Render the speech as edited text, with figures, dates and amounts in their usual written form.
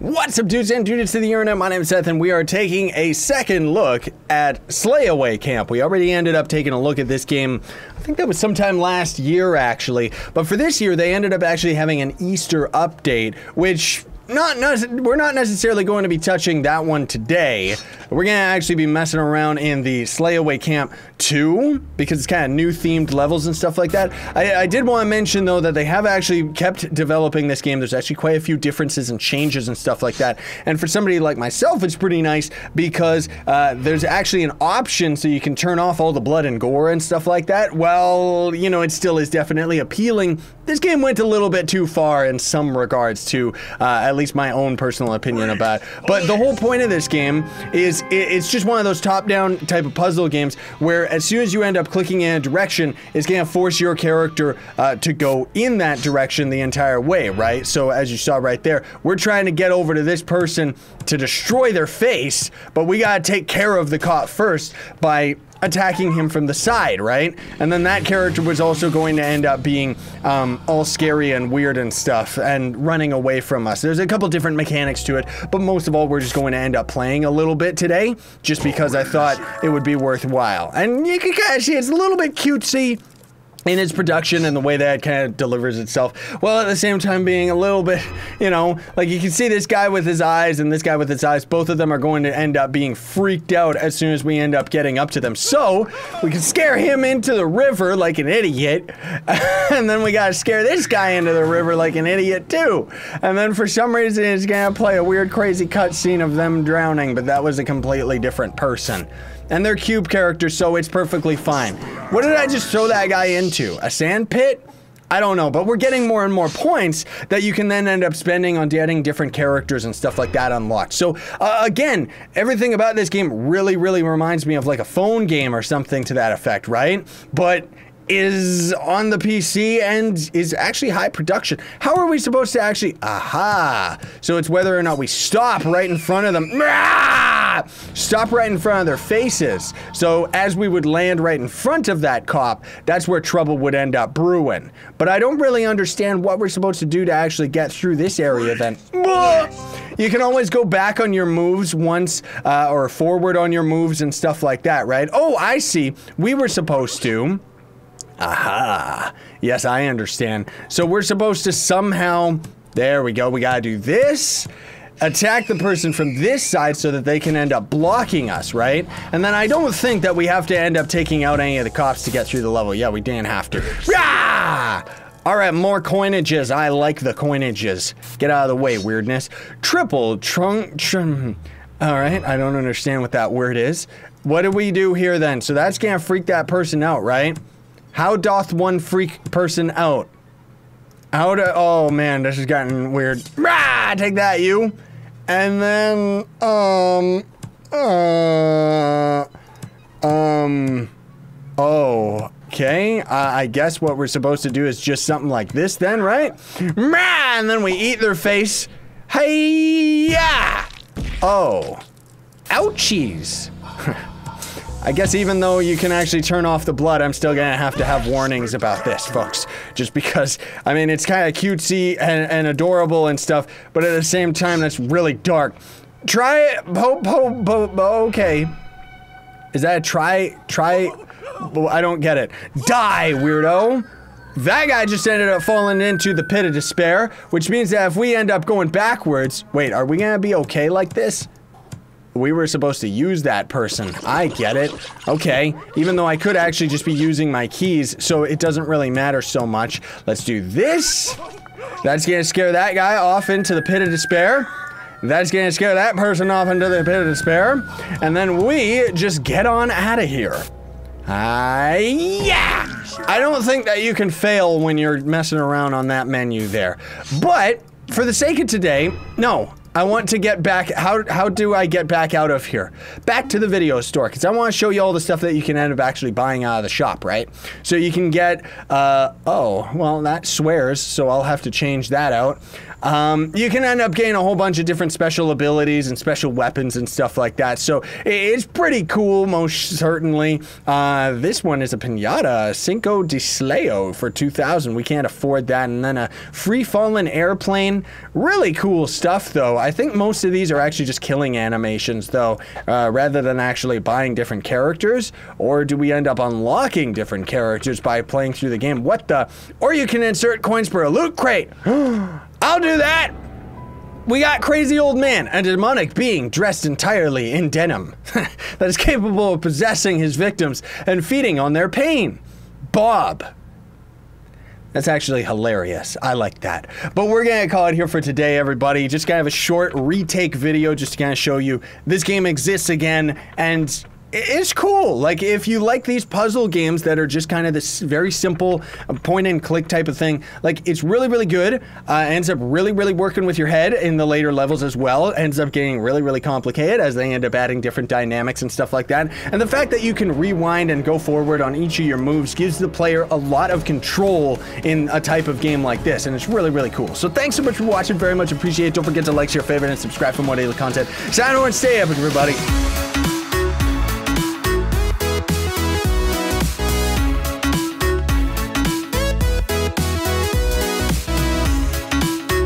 What's up, dudes and dudes to the internet? My name is Seth, and we are taking a second look at Slayaway Camp. We already ended up taking a look at this game, I think that was sometime last year, actually. But for this year, they ended up actually having an Easter update, which we're not necessarily going to be touching that one today. We're going to actually be messing around in the Slayaway Camp 2, because it's kind of new themed levels and stuff like that. I did want to mention, though, that they have actually kept developing this game. There's actually quite a few differences and changes and stuff like that. And for somebody like myself, it's pretty nice because there's actually an option so you can turn off all the blood and gore and stuff like that. Well, you know, it still is definitely appealing. This game went a little bit too far in some regards to at least my own personal opinion about it. But the whole point of this game is it's just one of those top-down type of puzzle games where as soon as you end up clicking in a direction, it's going to force your character to go in that direction the entire way, right? So as you saw right there, we're trying to get over to this person to destroy their face, but we got to take care of the cop first by attacking him from the side, right? And then that character was also going to end up being all scary and weird and stuff and running away from us. There's a couple different mechanics to it, but most of all, we're just going to end up playing a little bit today just because I thought it would be worthwhile. And you can kind of see it's a little bit cutesy in its production and the way that it kind of delivers itself, while at the same time being a little bit, you know, like you can see this guy with his eyes and this guy with his eyes, both of them are going to end up being freaked out as soon as we end up getting up to them. So we can scare him into the river like an idiot, and then we gotta scare this guy into the river like an idiot too. And then for some reason it's gonna play a weird crazy cutscene of them drowning, but that was a completely different person. And they're cube characters, so it's perfectly fine. What did I just throw that guy into? A sand pit? I don't know, but we're getting more and more points that you can then end up spending on getting different characters and stuff like that unlocked. So, again, everything about this game really reminds me of like a phone game or something to that effect, right? But is on the PC and is actually high production. How are we supposed to actually, aha. So it's whether or not we stop right in front of them. Stop right in front of their faces. So as we would land right in front of that cop, that's where trouble would end up brewing. But I don't really understand what we're supposed to do to actually get through this area then. You can always go back on your moves once, or forward on your moves and stuff like that, right? Oh, I see. We were supposed to, aha. Yes, I understand. So we're supposed to somehow, there we go, we gotta do this, attack the person from this side so that they can end up blocking us, right? And then I don't think that we have to end up taking out any of the cops to get through the level. Yeah, we didn't have to. Rah! All right, more coinages. I like the coinages. Get out of the way, weirdness. Triple trunk. All right, I don't understand what that word is. What do we do here then? So that's gonna freak that person out, right? How doth one freak person out? How to, oh man, this has gotten weird. Rah, take that, you. And then, okay. I guess what we're supposed to do is just something like this then, right? Rah, and then we eat their face. Hey-ya! Oh. Ouchies. I guess even though you can actually turn off the blood, I'm still gonna have to have warnings about this, folks. Just because, I mean, it's kind of cutesy and adorable and stuff, but at the same time, that's really dark. Try it, okay. Is that a try, I don't get it. Die, weirdo. That guy just ended up falling into the pit of despair, which means that if we end up going backwards, wait, are we gonna be okay like this? We were supposed to use that person. I get it. Okay, even though I could actually just be using my keys, so it doesn't really matter so much. Let's do this. That's gonna scare that guy off into the pit of despair. That's gonna scare that person off into the pit of despair. And then we just get on out of here. Yeah! I don't think that you can fail when you're messing around on that menu there. But, for the sake of today, no. I want to get back, how do I get back out of here? Back to the video store, because I want to show you all the stuff that you can end up actually buying out of the shop, right? So you can get, oh, well, that swears, so I'll have to change that out. you can end up getting a whole bunch of different special abilities and special weapons and stuff like that. So it's pretty cool, most certainly. This one is a pinata, Cinco de Slayo for 2,000. We can't afford that. And then a free-falling airplane. Really cool stuff, though. I think most of these are actually just killing animations, though, rather than actually buying different characters. Or do we end up unlocking different characters by playing through the game? What the? Or you can insert coins for a loot crate. I'll do that. We got Crazy Old Man, a demonic being dressed entirely in denim that is capable of possessing his victims and feeding on their pain. Bob. That's actually hilarious. I like that. But we're gonna call it here for today, everybody. Just kind of a short retake video just to kind of show you this game exists again, and it's cool. Like, if you like these puzzle games that are just kind of this very simple point and click type of thing, like, it's really, really good. Ends up really, really working with your head in the later levels as well. Ends up getting really, really complicated as they end up adding different dynamics and stuff like that. And the fact that you can rewind and go forward on each of your moves gives the player a lot of control in a type of game like this. And it's really, really cool. So thanks so much for watching. Very much appreciate it. Don't forget to like, share, favorite, and subscribe for more daily content. Sign on and stay epic, everybody.